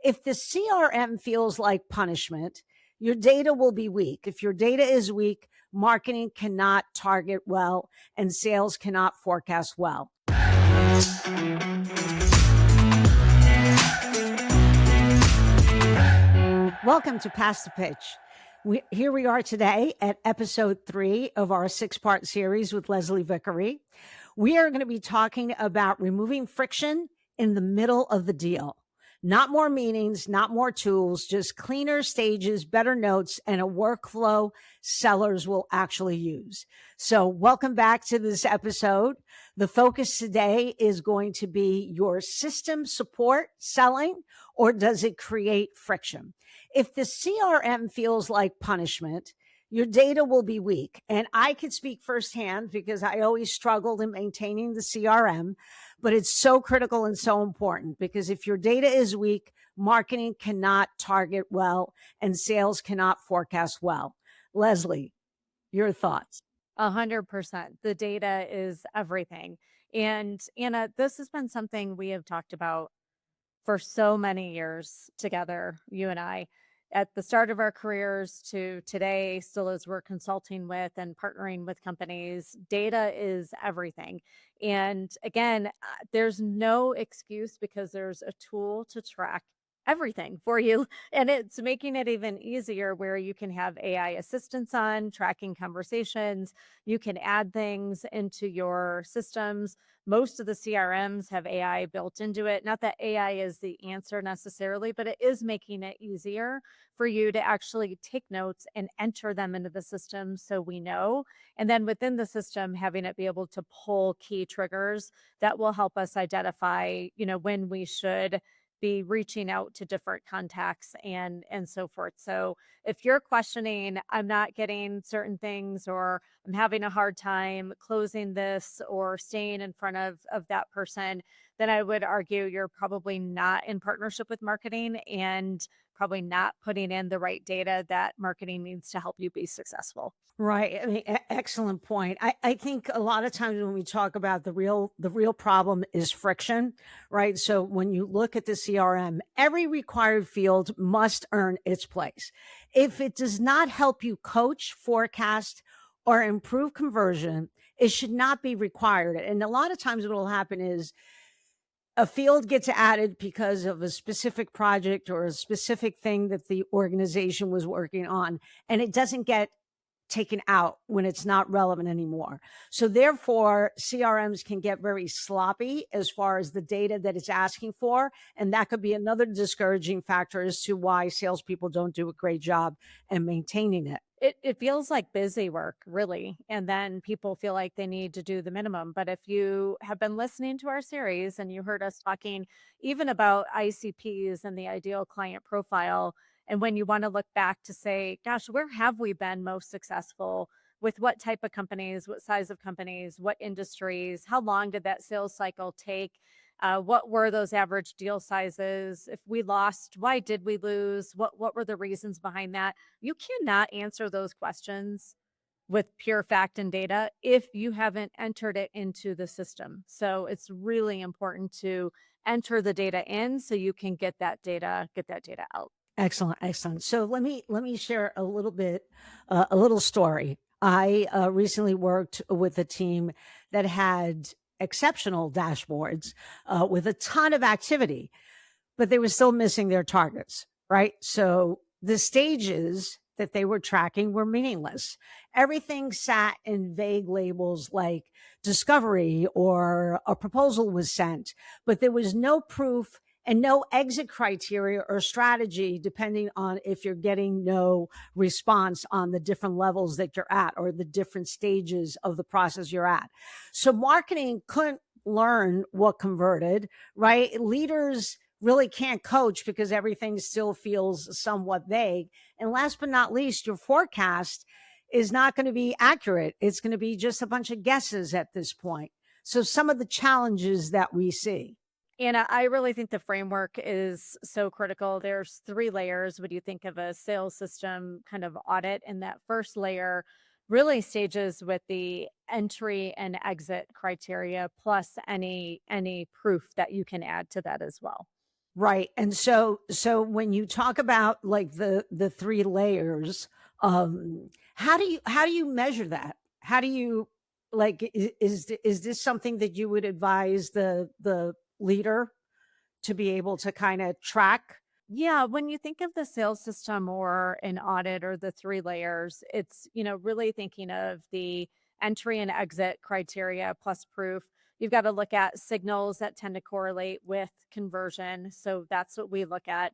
If the CRM feels like punishment, your data will be weak. If your data is weak, marketing cannot target well and sales cannot forecast well. Welcome to Pass the Pitch. Here we are today at episode 3 of our 6-part series with Leslie Vickrey. We are going to be talking about removing friction in the middle of the deal. Not more meetings, not more tools, just cleaner stages, better notes, and a workflow sellers will actually use. So welcome back to this episode. The focus today is going to be your system support selling, or does it create friction? If the CRM feels like punishment, your data will be weak. And I could speak firsthand because I always struggled in maintaining the CRM, but it's so critical and so important because if your data is weak, marketing cannot target well and sales cannot forecast well. Leslie, your thoughts? 100%. The data is everything. And Anna, this has been something we have talked about for so many years together, you and I, at the start of our careers to today, still as we're consulting with and partnering with companies. Data is everything. And again, there's no excuse because there's a tool to track everything for you. And it's making it even easier where you can have AI assistance on tracking conversations. You can add things into your systems. Most of the CRMs have AI built into it. Not that AI is the answer necessarily, but it is making it easier for you to actually take notes and enter them into the system so we know. And then within the system, having it be able to pull key triggers that will help us identify, when we should be reaching out to different contacts and so forth. So if you're questioning, I'm not getting certain things, or I'm having a hard time closing this or staying in front of that person, then I would argue you're probably not in partnership with marketing and probably not putting in the right data that marketing needs to help you be successful. Right. I mean, excellent point. I think a lot of times when we talk about the real problem is friction, right? So when you look at the CRM, every required field must earn its place. If it does not help you coach, forecast, or improve conversion, it should not be required. And a lot of times what will happen is a field gets added because of a specific project or a specific thing that the organization was working on, and it doesn't get taken out when it's not relevant anymore. So therefore, CRMs can get very sloppy as far as the data that it's asking for. And that could be another discouraging factor as to why salespeople don't do a great job in maintaining it. It feels like busy work, really, and then people feel like they need to do the minimum. But if you have been listening to our series and you heard us talking even about ICPs and the ideal client profile, and when you want to look back to say, gosh, where have we been most successful? With what type of companies, what size of companies, what industries, how long did that sales cycle take? What were those average deal sizes? If we lost, why did we lose? What were the reasons behind that? You cannot answer those questions with pure fact and data if you haven't entered it into the system. So it's really important to enter the data in so you can get that data out. Excellent, excellent. So let me share a little bit, a little story. I recently worked with a team that had exceptional dashboards with a ton of activity, but they were still missing their targets, right? So the stages that they were tracking were meaningless. Everything sat in vague labels like discovery or a proposal was sent, but there was no proof and no exit criteria or strategy depending on if you're getting no response on the different levels that you're at or the different stages of the process you're at. So marketing couldn't learn what converted, right? Leaders really can't coach because everything still feels somewhat vague. And last but not least, your forecast is not going to be accurate. It's going to be just a bunch of guesses at this point. So some of the challenges that we see. And I really think the framework is so critical. There's 3 layers when you think of a sales system kind of audit. And that first layer really stages with the entry and exit criteria plus any proof that you can add to that as well. Right. And so when you talk about like the three layers, how do you measure that? How do you like is this something that you would advise the leader to be able to kind of track? Yeah, when you think of the sales system or an audit or the three layers, it's, really thinking of the entry and exit criteria plus proof. You've got to look at signals that tend to correlate with conversion. So that's what we look at.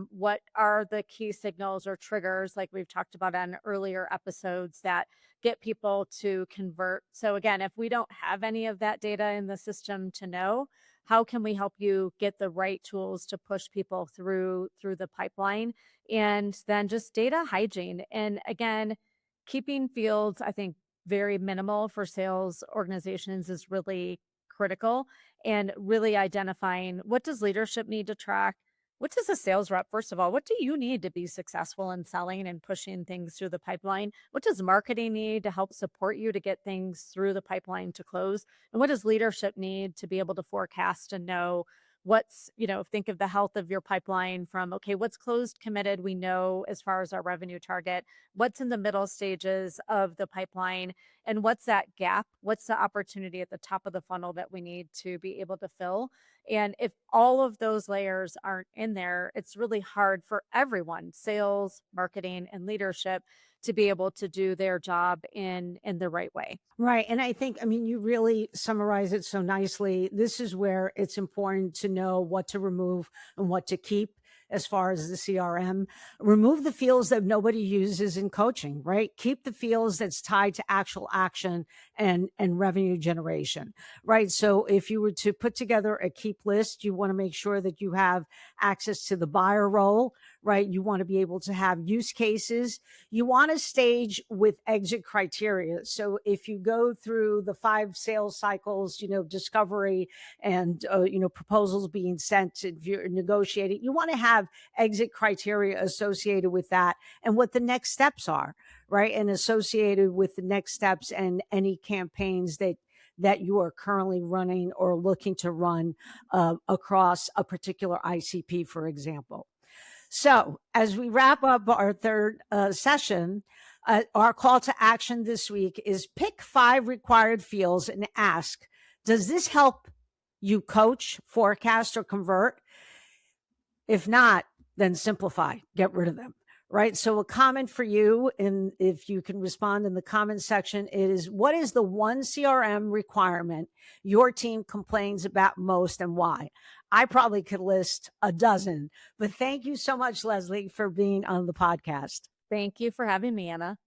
What are the key signals or triggers, like we've talked about on earlier episodes, that get people to convert? So, again, if we don't have any of that data in the system to know, how can we help you get the right tools to push people through the pipeline? And then just data hygiene, and again, keeping fields, I think, very minimal for sales organizations is really critical. And really identifying, what does leadership need to track? What does a sales rep, first of all, what do you need to be successful in selling and pushing things through the pipeline? What does marketing need to help support you to get things through the pipeline to close? And what does leadership need to be able to forecast and know what's, think of the health of your pipeline from, okay, what's closed, committed, we know as far as our revenue target, what's in the middle stages of the pipeline, and what's that gap? What's the opportunity at the top of the funnel that we need to be able to fill? And if all of those layers aren't in there, it's really hard for everyone, sales, marketing, and leadership, to be able to do their job in the right way. Right. And I think, I mean, you really summarize it so nicely. This is where it's important to know what to remove and what to keep as far as the CRM. Remove the fields that nobody uses in coaching, right? Keep the fields that's tied to actual action and revenue generation, right? So if you were to put together a keep list, you want to make sure that you have access to the buyer role, right? You want to be able to have use cases. You want to stage with exit criteria. So if you go through the 5 sales cycles, discovery and, proposals being sent, if you're negotiating, you want to have exit criteria associated with that and what the next steps are, right? And associated with the next steps and any campaigns that you are currently running or looking to run across a particular ICP, for example. So, as we wrap up our third session, our call to action this week is pick 5 required fields and ask, does this help you coach, forecast, or convert? If not, then simplify, get rid of them. Right. So, a comment for you, and if you can respond in the comment section, is what is the one CRM requirement your team complains about most and why? I probably could list a dozen, but thank you so much, Leslie, for being on the podcast. Thank you for having me, Anna.